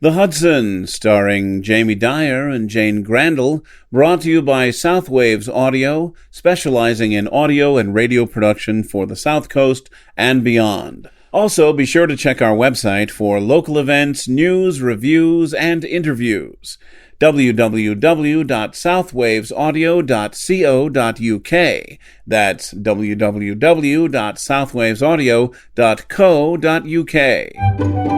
The Hudson, starring Jamie Dyer and Jane Grandel, brought to you by Southwaves Audio, specializing in audio and radio production for the South Coast and beyond. Also, be sure to check our website for local events, news, reviews, and interviews. www.southwavesaudio.co.uk. That's www.southwavesaudio.co.uk.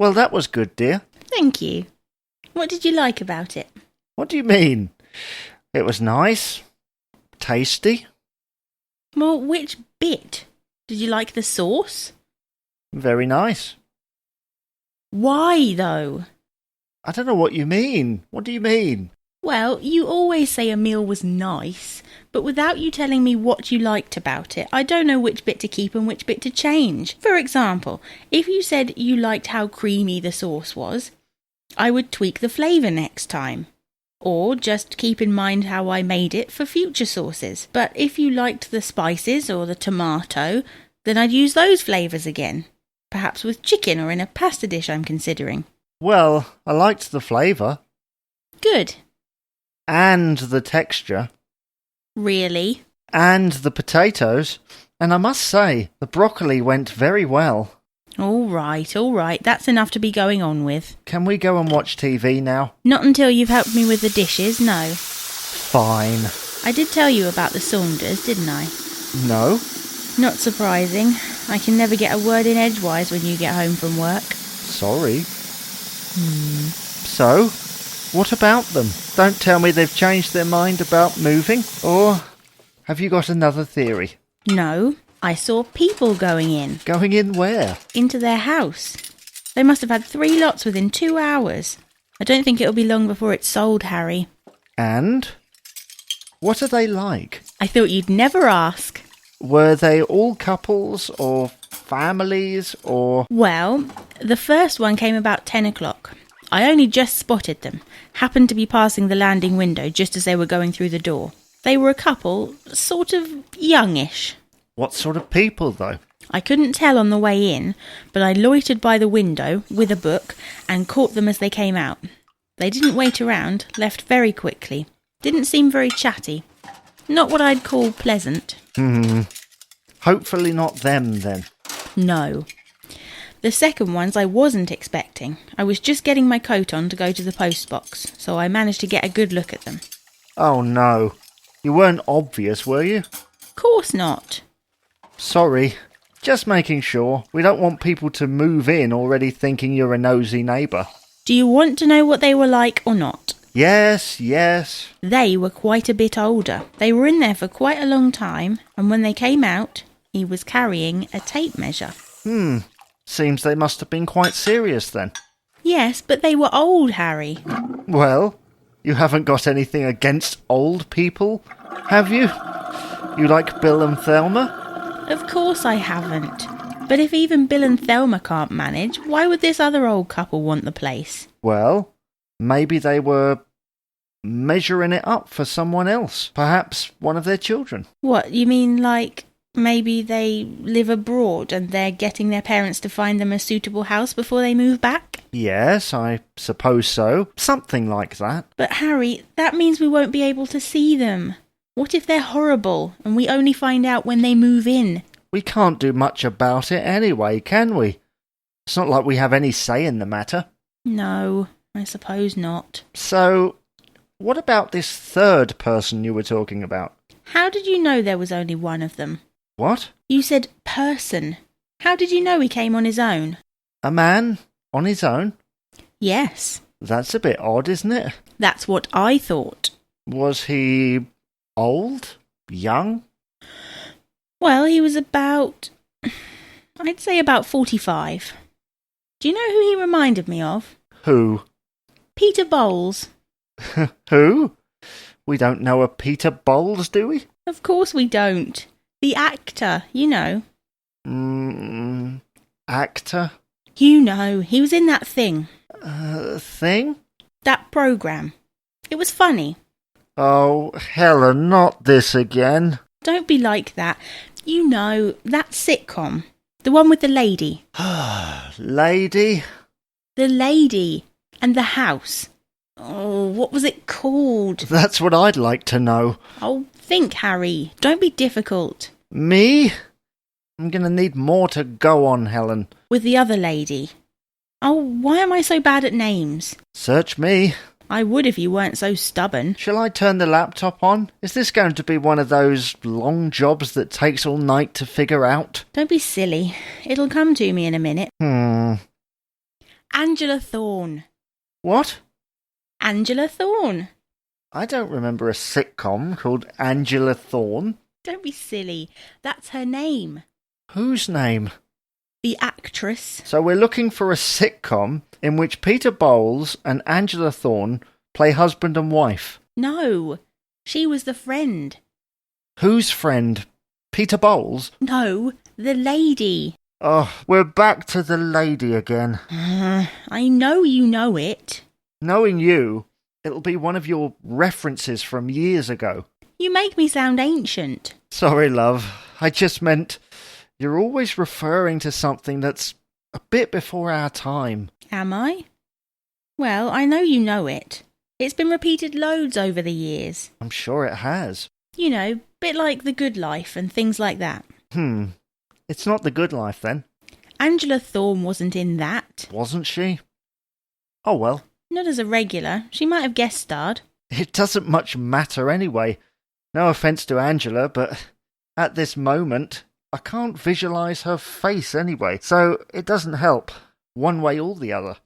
Well, that was good, dear. Thank you. What did you like about it? What do you mean? It was nice. Tasty. Well, which bit? Did you like the sauce? Very nice. Why, though? I don't know what you mean. What do you mean? Well, you always say a meal was nice, but without you telling me what you liked about it, I don't know which bit to keep and which bit to change. For example, if you said you liked how creamy the sauce was, I would tweak the flavour next time. Or just keep in mind how I made it for future sauces. But if you liked the spices or the tomato, then I'd use those flavours again. Perhaps with chicken or in a pasta dish I'm considering. Well, I liked the flavour. Good. And the texture. Really? And the potatoes. And I must say, the broccoli went very well. All right. That's enough to be going on with. Can we go and watch TV now? Not until you've helped me with the dishes, no. Fine. I did tell you about the Saunders, didn't I? No. Not surprising. I can never get a word in edgewise when you get home from work. Sorry. So, what about them? Don't tell me they've changed their mind about moving, or have you got another theory? No, I saw people going in. Going in where? Into their house. They must have had 3 lots within 2 hours. I don't think it'll be long before it's sold, Harry. And? What are they like? I thought you'd never ask. Were they all couples, or families, or... Well, the first one came about 10 o'clock. I only just spotted them. Happened to be passing the landing window just as they were going through the door. They were a couple, sort of youngish. What sort of people, though? I couldn't tell on the way in, but I loitered by the window with a book and caught them as they came out. They didn't wait around, left very quickly. Didn't seem very chatty. Not what I'd call pleasant. Hopefully not them, then. No. The second ones I wasn't expecting. I was just getting my coat on to go to the post box, so I managed to get a good look at them. Oh no. You weren't obvious, were you? Course not. Sorry. Just making sure. We don't want people to move in already thinking you're a nosy neighbour. Do you want to know what they were like or not? Yes. They were quite a bit older. They were in there for quite a long time, and when they came out, he was carrying a tape measure. Seems they must have been quite serious then. Yes, but they were old, Harry. Well, you haven't got anything against old people, have you? You like Bill and Thelma? Of course I haven't. But if even Bill and Thelma can't manage, why would this other old couple want the place? Well, maybe they were measuring it up for someone else. Perhaps one of their children. What, you mean like maybe they live abroad and they're getting their parents to find them a suitable house before they move back? Yes, I suppose so. Something like that. But Harry, that means we won't be able to see them. What if they're horrible and we only find out when they move in? We can't do much about it anyway, can we? It's not like we have any say in the matter. No, I suppose not. So, what about this third person you were talking about? How did you know there was only one of them? What? You said person. How did you know he came on his own? A man? On his own? Yes. That's a bit odd, isn't it? That's what I thought. Was he old? Young? Well, he was I'd say about 45. Do you know who he reminded me of? Who? Peter Bowles. Who? We don't know a Peter Bowles, do we? Of course we don't. The actor, you know. Actor? You know, he was in that thing. Thing? That programme. It was funny. Oh, Helen, not this again. Don't be like that. You know, that sitcom. The one with the lady. Lady? The lady. And the house. Oh, what was it called? That's what I'd like to know. Oh, think, Harry. Don't be difficult. Me? I'm going to need more to go on, Helen. With the other lady. Oh, why am I so bad at names? Search me. I would if you weren't so stubborn. Shall I turn the laptop on? Is this going to be one of those long jobs that takes all night to figure out? Don't be silly. It'll come to me in a minute. Angela Thorne. What? Angela Thorne. I don't remember a sitcom called Angela Thorne. Don't be silly. That's her name. Whose name? The actress. So we're looking for a sitcom in which Peter Bowles and Angela Thorne play husband and wife. No. She was the friend. Whose friend? Peter Bowles? No, the lady. Oh, we're back to the lady again. I know you know it. Knowing you, it'll be one of your references from years ago. You make me sound ancient. Sorry, love. I just meant you're always referring to something that's a bit before our time. Am I? Well, I know you know it. It's been repeated loads over the years. I'm sure it has. You know, bit like The Good Life and things like that. It's not The Good Life, then. Angela Thorne wasn't in that. Wasn't she? Oh, well. Not as a regular. She might have guest starred. It doesn't much matter anyway. No offence to Angela, but at this moment, I can't visualise her face anyway, so it doesn't help, one way or the other.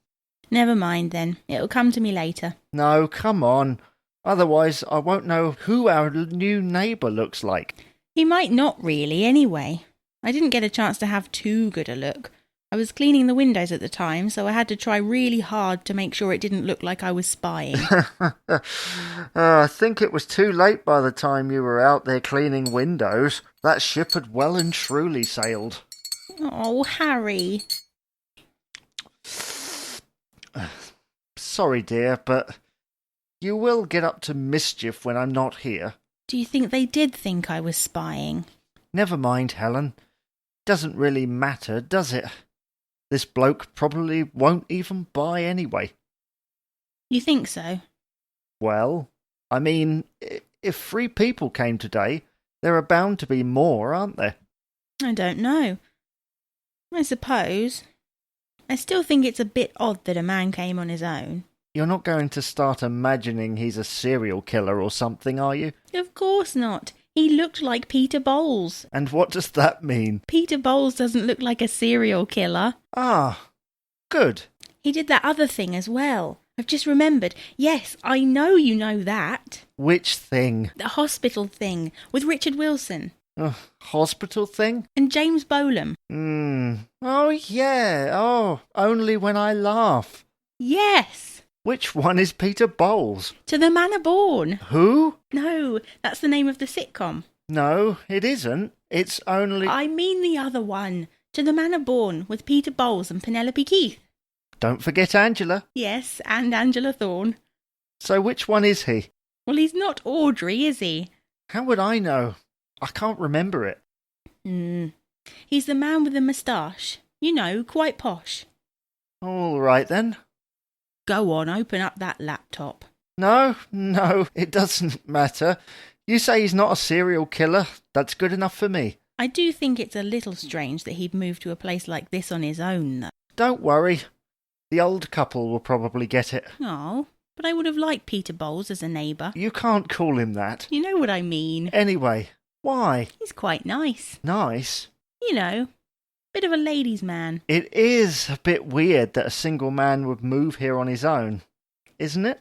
Never mind then. It'll come to me later. No, come on. Otherwise, I won't know who our new neighbour looks like. He might not really, anyway. I didn't get a chance to have too good a look. I was cleaning the windows at the time, so I had to try really hard to make sure it didn't look like I was spying. I think it was too late by the time you were out there cleaning windows. That ship had well and truly sailed. Oh, Harry. Sorry, dear, but you will get up to mischief when I'm not here. Do you think they did think I was spying? Never mind, Helen. Doesn't really matter, does it? This bloke probably won't even buy anyway. You think so? Well, I mean, if 3 people came today, there are bound to be more, aren't there? I don't know. I suppose. I still think it's a bit odd that a man came on his own. You're not going to start imagining he's a serial killer or something, are you? Of course not. He looked like Peter Bowles. And what does that mean? Peter Bowles doesn't look like a serial killer. Ah, good. He did that other thing as well. I've just remembered. Yes, I know you know that. Which thing? The hospital thing with Richard Wilson. Hospital thing? And James Bolam. Oh, yeah. Oh, Only When I Laugh. Yes. Which one is Peter Bowles? To the Manor Born. Who? No, that's the name of the sitcom. No, it isn't. It's only... I mean the other one. To the Manor Born with Peter Bowles and Penelope Keith. Don't forget Angela. Yes, and Angela Thorne. So which one is he? Well, he's not Audrey, is he? How would I know? I can't remember it. He's the man with the moustache. You know, quite posh. All right, then. Go on, open up that laptop. No, it doesn't matter. You say he's not a serial killer. That's good enough for me. I do think it's a little strange that he'd moved to a place like this on his own, though. Don't worry. The old couple will probably get it. Oh, but I would have liked Peter Bowles as a neighbour. You can't call him that. You know what I mean. Anyway, why? He's quite nice. Nice? You know, bit of a ladies' man. It is a bit weird that a single man would move here on his own, isn't it?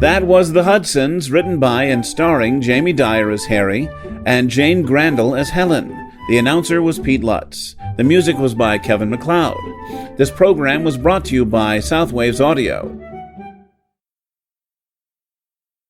That was The Hudsons, written by and starring Jamie Dyer as Harry and Jane Grandel as Helen. The announcer was Pete Lutz. The music was by Kevin MacLeod. This program was brought to you by Southwaves Audio.